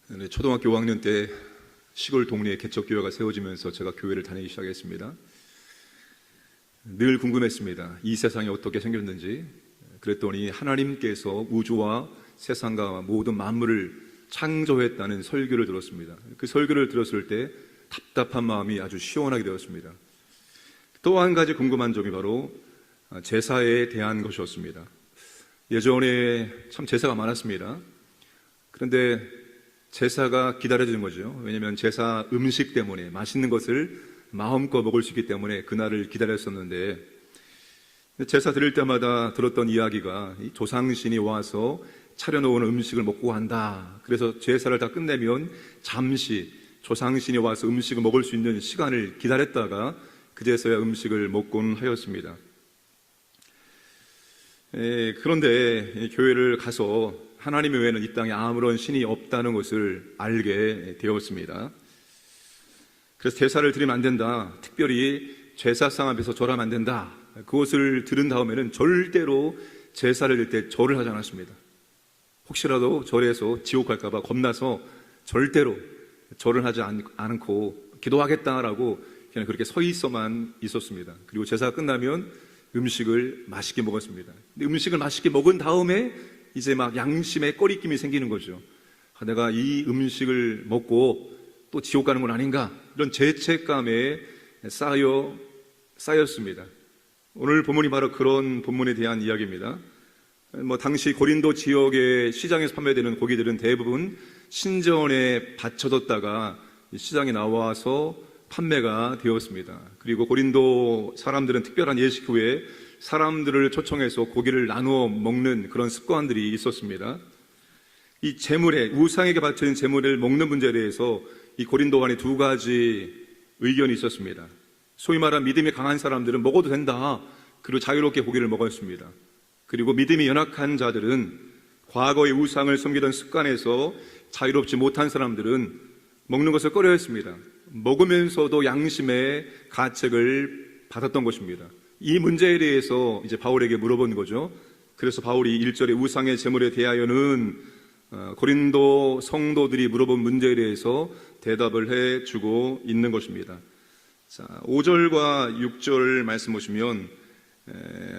네, 초등학교 5학년 때 시골 동네에 개척교회가 세워지면서 제가 교회를 다니기 시작했습니다. 늘 궁금했습니다. 이 세상이 어떻게 생겼는지. 그랬더니 하나님께서 우주와 세상과 모든 만물을 창조했다는 설교를 들었습니다. 그 설교를 들었을 때 답답한 마음이 아주 시원하게 되었습니다. 또 한 가지 궁금한 점이 바로 제사에 대한 것이었습니다. 예전에 참 제사가 많았습니다. 그런데 제사가 기다려지는 거죠. 왜냐하면 제사 음식 때문에 맛있는 것을 마음껏 먹을 수 있기 때문에 그날을 기다렸었는데, 제사 드릴 때마다 들었던 이야기가 이 조상신이 와서 차려놓은 음식을 먹고 간다. 그래서 제사를 다 끝내면 잠시 조상신이 와서 음식을 먹을 수 있는 시간을 기다렸다가 그제서야 음식을 먹곤 하였습니다. 그런데 교회를 가서 하나님 외에는 이 땅에 아무런 신이 없다는 것을 알게 되었습니다. 그래서 제사를 드리면 안 된다, 특별히 제사상 앞에서 절하면 안 된다, 그것을 들은 다음에는 절대로 제사를 드릴 때 절을 하지 않았습니다. 혹시라도 절에서 지옥 갈까 봐 겁나서 절대로 절을 하지 않고 기도하겠다라고 그냥 그렇게 서 있어만 있었습니다. 그리고 제사가 끝나면 음식을 맛있게 먹었습니다. 근데 음식을 맛있게 먹은 다음에 이제 막 양심의 꺼리낌이 생기는 거죠. 내가 이 음식을 먹고 또 지옥 가는 건 아닌가, 이런 죄책감에 쌓였습니다. 오늘 본문이 바로 그런 본문에 대한 이야기입니다. 당시 고린도 지역의 시장에서 판매되는 고기들은 대부분 신전에 바쳐뒀다가 시장에 나와서 판매가 되었습니다. 그리고 고린도 사람들은 특별한 예식 후에 사람들을 초청해서 고기를 나누어 먹는 그런 습관들이 있었습니다. 이 제물에, 우상에게 바쳐진 제물을 먹는 문제에 대해서 이 고린도 간에 두 가지 의견이 있었습니다. 소위 말하는 믿음이 강한 사람들은 먹어도 된다, 그리고 자유롭게 고기를 먹었습니다. 그리고 믿음이 연약한 자들은, 과거의 우상을 섬기던 습관에서 자유롭지 못한 사람들은 먹는 것을 꺼려했습니다. 먹으면서도 양심의 가책을 받았던 것입니다. 이 문제에 대해서 이제 바울에게 물어본 거죠. 그래서 바울이 1절에 우상의 제물에 대하여는 고린도 성도들이 물어본 문제에 대해서 대답을 해주고 있는 것입니다. 자, 5절과 6절 말씀 보시면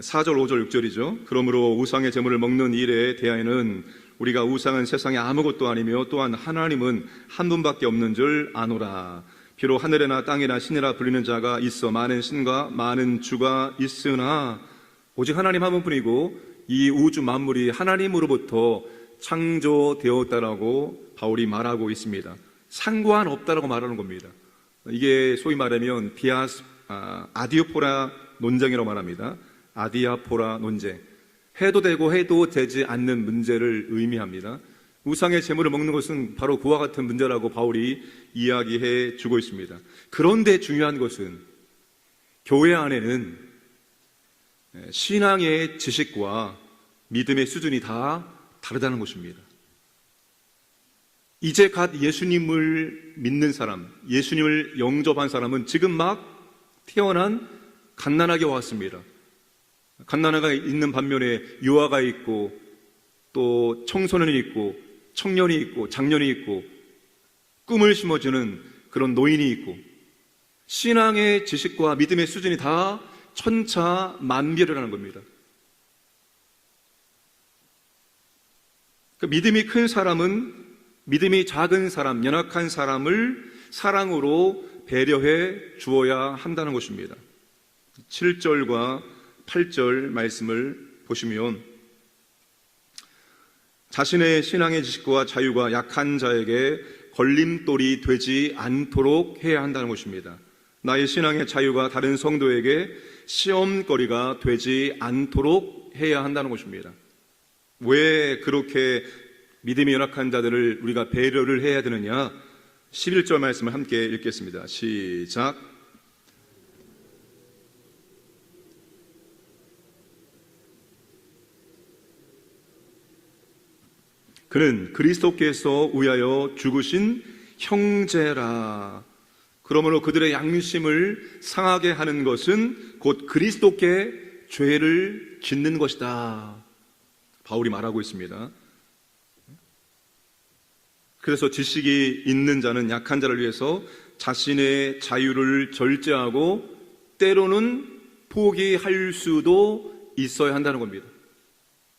4절, 5절, 6절이죠. 그러므로 우상의 제물을 먹는 일에 대하여는 우리가 우상은 세상에 아무것도 아니며 또한 하나님은 한 분밖에 없는 줄 아노라. 비록 하늘에나 땅이나 신이라 불리는 자가 있어 많은 신과 많은 주가 있으나 오직 하나님 한 분뿐이고 이 우주 만물이 하나님으로부터 창조되었다라고 바울이 말하고 있습니다. 상관없다라고 말하는 겁니다. 이게 소위 말하면 아디오포라 논쟁이라고 말합니다. 아디아포라 논쟁. 해도 되고 해도 되지 않는 문제를 의미합니다. 우상의 제물을 먹는 것은 바로 그와 같은 문제라고 바울이 이야기해 주고 있습니다. 그런데 중요한 것은 교회 안에는 신앙의 지식과 믿음의 수준이 다 다르다는 것입니다. 이제 갓 예수님을 믿는 사람, 예수님을 영접한 사람은 지금 막 태어난 갓난아기가 왔습니다. 갓난아기가 있는 반면에 유아가 있고 또 청소년이 있고 청년이 있고 장년이 있고 꿈을 심어주는 그런 노인이 있고, 신앙의 지식과 믿음의 수준이 다 천차만별이라는 겁니다. 그 믿음이 큰 사람은 믿음이 작은 사람, 연약한 사람을 사랑으로 배려해 주어야 한다는 것입니다. 7절과 8절 말씀을 보시면 자신의 신앙의 지식과 자유가 약한 자에게 걸림돌이 되지 않도록 해야 한다는 것입니다. 나의 신앙의 자유가 다른 성도에게 시험거리가 되지 않도록 해야 한다는 것입니다. 왜 그렇게 믿음이 연약한 자들을 우리가 배려를 해야 되느냐? 11절 말씀을 함께 읽겠습니다. 시작. 그는 그리스도께서 위하여 죽으신 형제라. 그러므로 그들의 양심을 상하게 하는 것은 곧 그리스도께 죄를 짓는 것이다. 바울이 말하고 있습니다. 그래서 지식이 있는 자는 약한 자를 위해서 자신의 자유를 절제하고 때로는 포기할 수도 있어야 한다는 겁니다.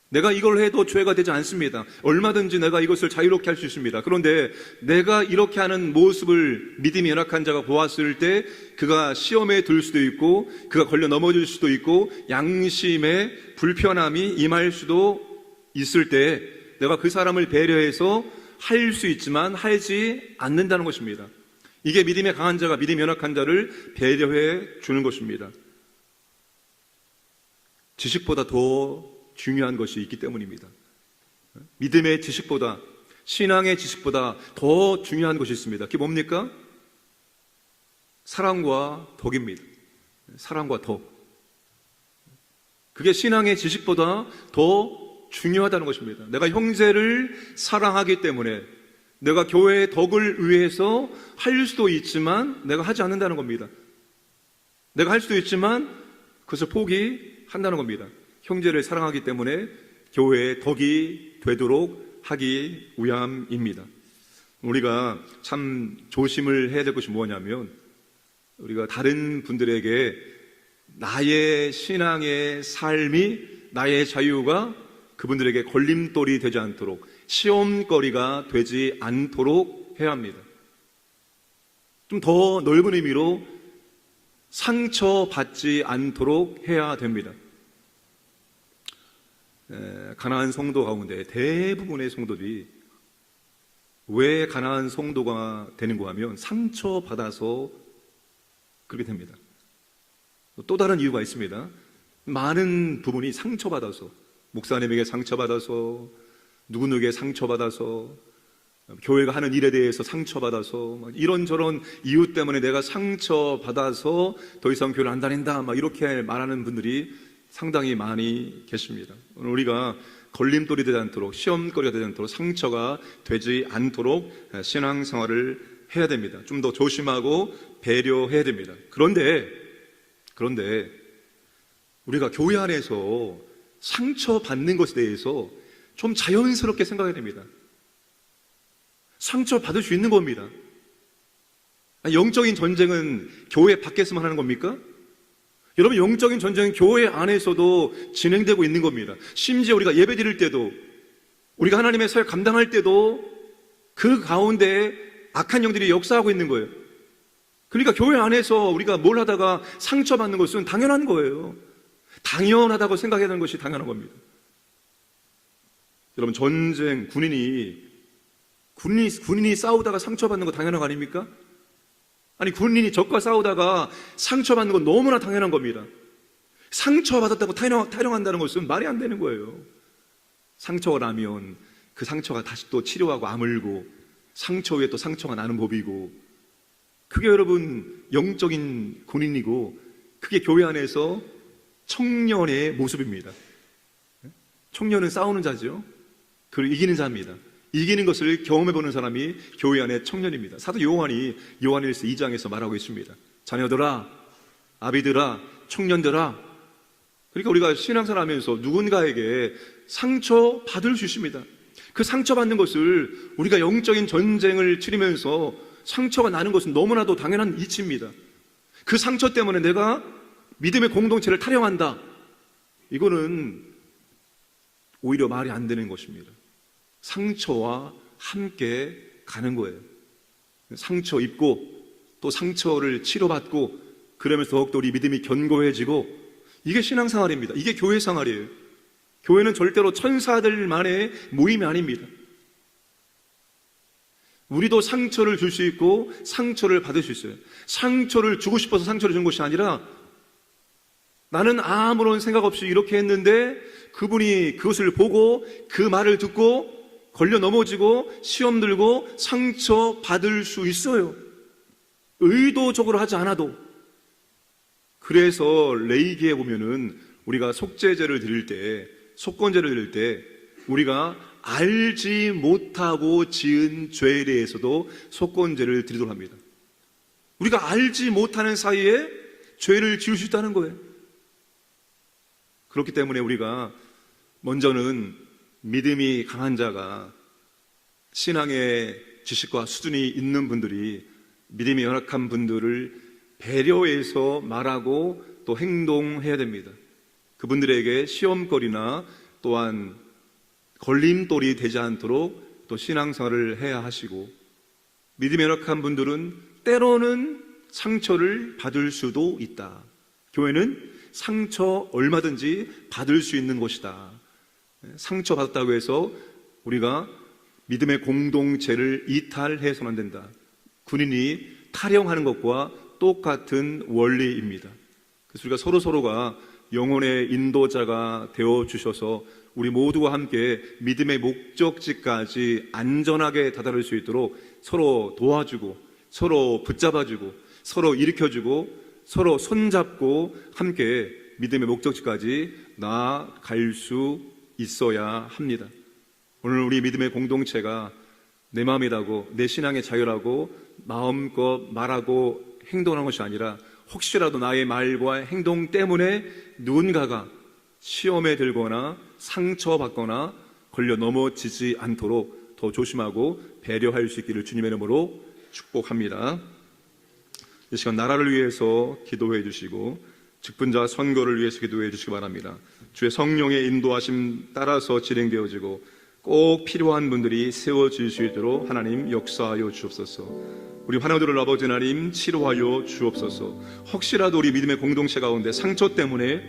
내가 이걸 해도 죄가 되지 않습니다. 얼마든지 내가 이것을 자유롭게 할 수 있습니다. 그런데 내가 이렇게 하는 모습을 믿음이 연약한 자가 보았을 때 그가 시험에 들 수도 있고 그가 걸려 넘어질 수도 있고 양심의 불편함이 임할 수도 있을 때 내가 그 사람을 배려해서 할 수 있지만 하지 않는다는 것입니다. 이게 믿음의 강한 자가 믿음이 연약한 자를 배려해 주는 것입니다. 지식보다 더 중요한 것이 있기 때문입니다. 믿음의 지식보다, 신앙의 지식보다 더 중요한 것이 있습니다. 그게 뭡니까? 사랑과 덕입니다. 사랑과 덕. 그게 신앙의 지식보다 더 중요하다는 것입니다. 내가 형제를 사랑하기 때문에 내가 교회의 덕을 위해서 할 수도 있지만 내가 하지 않는다는 겁니다. 내가 할 수도 있지만 그것을 포기한다는 겁니다. 형제를 사랑하기 때문에 교회의 덕이 되도록 하기 위함입니다. 우리가 참 조심을 해야 될 것이 뭐냐면 우리가 다른 분들에게 나의 신앙의 삶이, 나의 자유가 그분들에게 걸림돌이 되지 않도록, 시험거리가 되지 않도록 해야 합니다. 좀 더 넓은 의미로 상처받지 않도록 해야 됩니다. 가나안 성도 가운데 대부분의 성도들이 왜 가나안 성도가 되는가 하면 상처받아서 그렇게 됩니다. 또 다른 이유가 있습니다. 많은 부분이 상처받아서, 목사님에게 상처받아서, 누구누구에게 상처받아서, 교회가 하는 일에 대해서 상처받아서, 이런저런 이유 때문에 내가 상처받아서 더 이상 교회를 안 다닌다, 이렇게 말하는 분들이 상당히 많이 계십니다. 오늘 우리가 걸림돌이 되지 않도록, 시험거리가 되지 않도록, 상처가 되지 않도록 신앙생활을 해야 됩니다. 좀 더 조심하고 배려해야 됩니다. 그런데 우리가 교회 안에서 상처받는 것에 대해서 좀 자연스럽게 생각해야 됩니다. 상처받을 수 있는 겁니다. 영적인 전쟁은 교회 밖에서만 하는 겁니까? 여러분, 영적인 전쟁은 교회 안에서도 진행되고 있는 겁니다. 심지어 우리가 예배 드릴 때도, 우리가 하나님의 사역 감당할 때도 그 가운데 악한 영들이 역사하고 있는 거예요. 그러니까 교회 안에서 우리가 뭘 하다가 상처받는 것은 당연한 거예요. 당연하다고 생각해야 되는 것이 당연한 겁니다. 여러분, 전쟁, 군인이 싸우다가 상처받는 거 당연한 거 아닙니까? 아니, 군인이 적과 싸우다가 상처받는 건 너무나 당연한 겁니다. 상처받았다고 타령한다는 것은 말이 안 되는 거예요. 상처가 나면 그 상처가 다시 또 치료하고 아물고, 상처 위에 또 상처가 나는 법이고, 그게 여러분 영적인 군인이고, 그게 교회 안에서 청년의 모습입니다. 청년은 싸우는 자죠. 그걸 이기는 자입니다. 이기는 것을 경험해보는 사람이 교회 안의 청년입니다. 사도 요한이 요한일서 2장에서 말하고 있습니다. 자녀들아, 아비들아, 청년들아. 그러니까 우리가 신앙생활 하면서 누군가에게 상처받을 수 있습니다. 그 상처받는 것을 우리가 영적인 전쟁을 치르면서 상처가 나는 것은 너무나도 당연한 이치입니다. 그 상처 때문에 내가 믿음의 공동체를 타령한다, 이거는 오히려 말이 안 되는 것입니다. 상처와 함께 가는 거예요. 상처 입고 또 상처를 치료받고, 그러면서 더욱더 우리 믿음이 견고해지고, 이게 신앙생활입니다. 이게 교회생활이에요. 교회는 절대로 천사들만의 모임이 아닙니다. 우리도 상처를 줄 수 있고 상처를 받을 수 있어요. 상처를 주고 싶어서 상처를 준 것이 아니라, 나는 아무런 생각 없이 이렇게 했는데 그분이 그것을 보고 그 말을 듣고 걸려 넘어지고 시험 들고 상처 받을 수 있어요. 의도적으로 하지 않아도. 그래서 레위기에 보면은 우리가 속죄제를 드릴 때, 속건제를 드릴 때 우리가 알지 못하고 지은 죄에 대해서도 속건제를 드리도록 합니다. 우리가 알지 못하는 사이에 죄를 지을 수 있다는 거예요. 그렇기 때문에 우리가 먼저는 믿음이 강한 자가, 신앙의 지식과 수준이 있는 분들이 믿음이 연약한 분들을 배려해서 말하고 또 행동해야 됩니다. 그분들에게 시험거리나 또한 걸림돌이 되지 않도록 또 신앙생활을 해야 하시고, 믿음이 연약한 분들은 때로는 상처를 받을 수도 있다. 교회는 상처 얼마든지 받을 수 있는 곳이다. 상처 받았다고 해서 우리가 믿음의 공동체를 이탈해서는 안 된다. 군인이 탈영하는 것과 똑같은 원리입니다. 그래서 우리가 서로가 영혼의 인도자가 되어주셔서 우리 모두와 함께 믿음의 목적지까지 안전하게 다다를 수 있도록 서로 도와주고, 서로 붙잡아주고, 서로 일으켜주고, 서로 손잡고 함께 믿음의 목적지까지 나아갈 수 있어야 합니다. 오늘 우리 믿음의 공동체가 내 마음이라고, 내 신앙의 자유라고 마음껏 말하고 행동하는 것이 아니라, 혹시라도 나의 말과 행동 때문에 누군가가 시험에 들거나 상처받거나 걸려 넘어지지 않도록 더 조심하고 배려할 수 있기를 주님의 이름으로 축복합니다. 이 시간 나라를 위해서 기도해 주시고 직분자 선거를 위해서 기도해 주시기 바랍니다. 주의 성령의 인도하심 따라서 진행되어지고 꼭 필요한 분들이 세워질 수 있도록 하나님 역사하여 주옵소서. 우리 환우들을 아버지 하나님 치료하여 주옵소서. 혹시라도 우리 믿음의 공동체 가운데 상처 때문에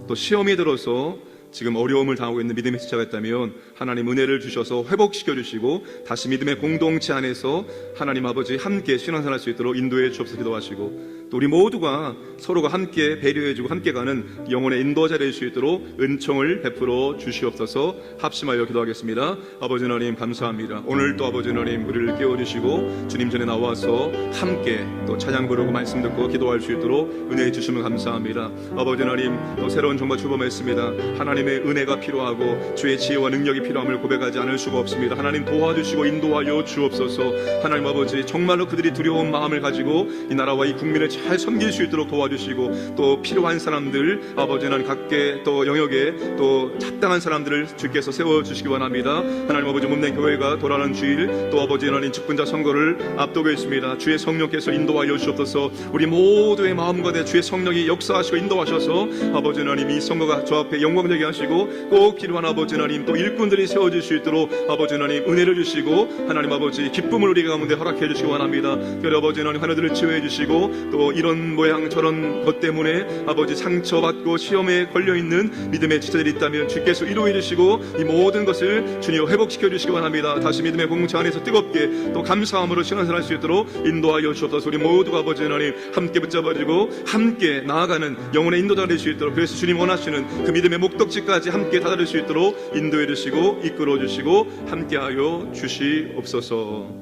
또 시험이 들어서 지금 어려움을 당하고 있는 믿음의 지체가 있다면 하나님 은혜를 주셔서 회복시켜 주시고 다시 믿음의 공동체 안에서 하나님 아버지 함께 신앙생활 할 수 있도록 인도해 주옵소서 기도하시고, 또 우리 모두가 서로가 함께 배려해주고 함께 가는 영혼의 인도자 될 수 있도록 은총을 베풀어 주시옵소서. 합심하여 기도하겠습니다. 아버지 하나님 감사합니다. 오늘 또 아버지 하나님 우리를 깨워주시고 주님 전에 나와서 함께 또 찬양 부르고 말씀 듣고 기도할 수 있도록 은혜해 주시면 감사합니다. 아버지 하나님 또 새로운 정말 출범했습니다. 하나님의 은혜가 필요하고 주의 지혜와 능력이 필요함을 고백하지 않을 수가 없습니다. 하나님 도와주시고 인도하여 주옵소서. 하나님 아버지 정말로 그들이 두려운 마음을 가지고 이 나라와 이 국민을 잘 섬길 수 있도록 도와주시고, 또 필요한 사람들 아버지 하나님 각계 또 영역에 또 합당한 사람들을 주께서 세워주시기 원합니다. 하나님 아버지 몸된 교회가 돌아가는 주일 또 아버지 하나님 직분자 선거를 앞두고 있습니다. 주의 성령께서 인도하여 주옵소서. 우리 모두의 마음과 내 주의 성령이 역사하시고 인도하셔서 아버지 하나님 이 선거가 저 앞에 영광되게 하시고 꼭 필요한 아버지 하나님 또 일꾼들이 세워질 수 있도록 아버지 하나님 은혜를 주시고 하나님 아버지 기쁨을 우리 가운데 허락해 주시기 원합니다. 그래 아버지 하나님 하늘들을 치유해 주시고 또 이런 모양 저런 것 때문에 아버지 상처받고 시험에 걸려있는 믿음의 지체들이 있다면 주께서 위로해 주시고 이 모든 것을 주님 회복시켜 주시기 원합니다. 다시 믿음의 공동체 안에서 뜨겁게 또 감사함으로 신앙생활 할 수 있도록 인도하여 주옵소서. 우리 모두가 아버지 하나님 함께 붙잡아주고 함께 나아가는 영혼의 인도자가 될 수 있도록, 그래서 주님 원하시는 그 믿음의 목적지까지 함께 다다를 수 있도록 인도해 주시고 이끌어 주시고 함께하여 주시옵소서.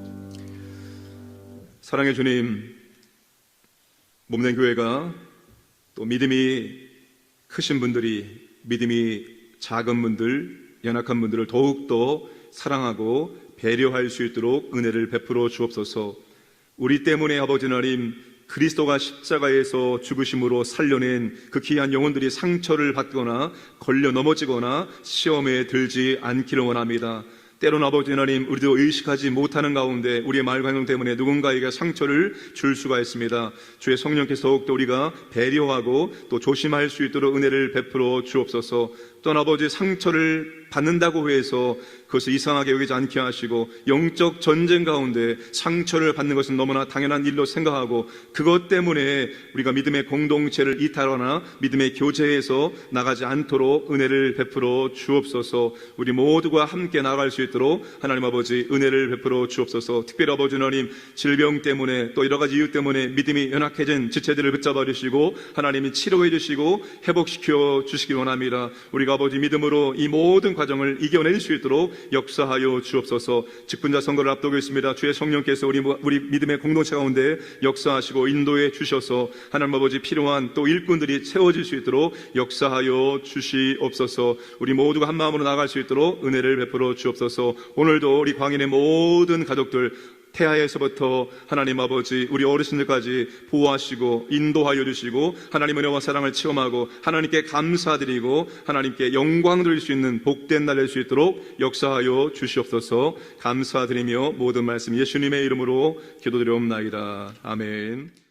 사랑의 주님, 몸된 교회가 또 믿음이 크신 분들이 믿음이 작은 분들, 연약한 분들을 더욱더 사랑하고 배려할 수 있도록 은혜를 베풀어 주옵소서. 우리 때문에 아버지 하나님 그리스도가 십자가에서 죽으심으로 살려낸 그 귀한 영혼들이 상처를 받거나 걸려 넘어지거나 시험에 들지 않기를 원합니다. 때로는 아버지 하나님 우리도 의식하지 못하는 가운데 우리의 말과 행동 때문에 누군가에게 상처를 줄 수가 있습니다. 주의 성령께서 더욱더 우리가 배려하고 또 조심할 수 있도록 은혜를 베풀어 주옵소서. 또한 아버지 상처를 받는다고 해서 그것을 이상하게 여기지 않게 하시고, 영적 전쟁 가운데 상처를 받는 것은 너무나 당연한 일로 생각하고 그것 때문에 우리가 믿음의 공동체를 이탈하거나 믿음의 교제에서 나가지 않도록 은혜를 베풀어 주옵소서. 우리 모두가 함께 나아갈 수 있도록 하나님 아버지 은혜를 베풀어 주옵소서. 특별히 아버지 하나님 질병 때문에 또 여러 가지 이유 때문에 믿음이 연약해진 지체들을 붙잡아 주시고 하나님이 치료해 주시고 회복시켜 주시기 원합니다. 우리가 아버지 믿음으로 이 모든 과정을 이겨낼 수 있도록 역사하여 주옵소서. 직분자 선거를 앞두고 있습니다. 주의 성령께서 우리 믿음의 공동체 가운데 역사하시고 인도해 주셔서 하나님 아버지 필요한 또 일꾼들이 세워질 수 있도록 역사하여 주시옵소서. 우리 모두가 한 마음으로 나아갈 수 있도록 은혜를 베풀어 주옵소서. 오늘도 우리 광인의 모든 가족들 태아에서부터 하나님 아버지 우리 어르신들까지 보호하시고 인도하여 주시고 하나님의 은혜와 사랑을 체험하고 하나님께 감사드리고 하나님께 영광 드릴 수 있는 복된 날 될 수 있도록 역사하여 주시옵소서. 감사드리며 모든 말씀 예수님의 이름으로 기도드리옵나이다. 아멘.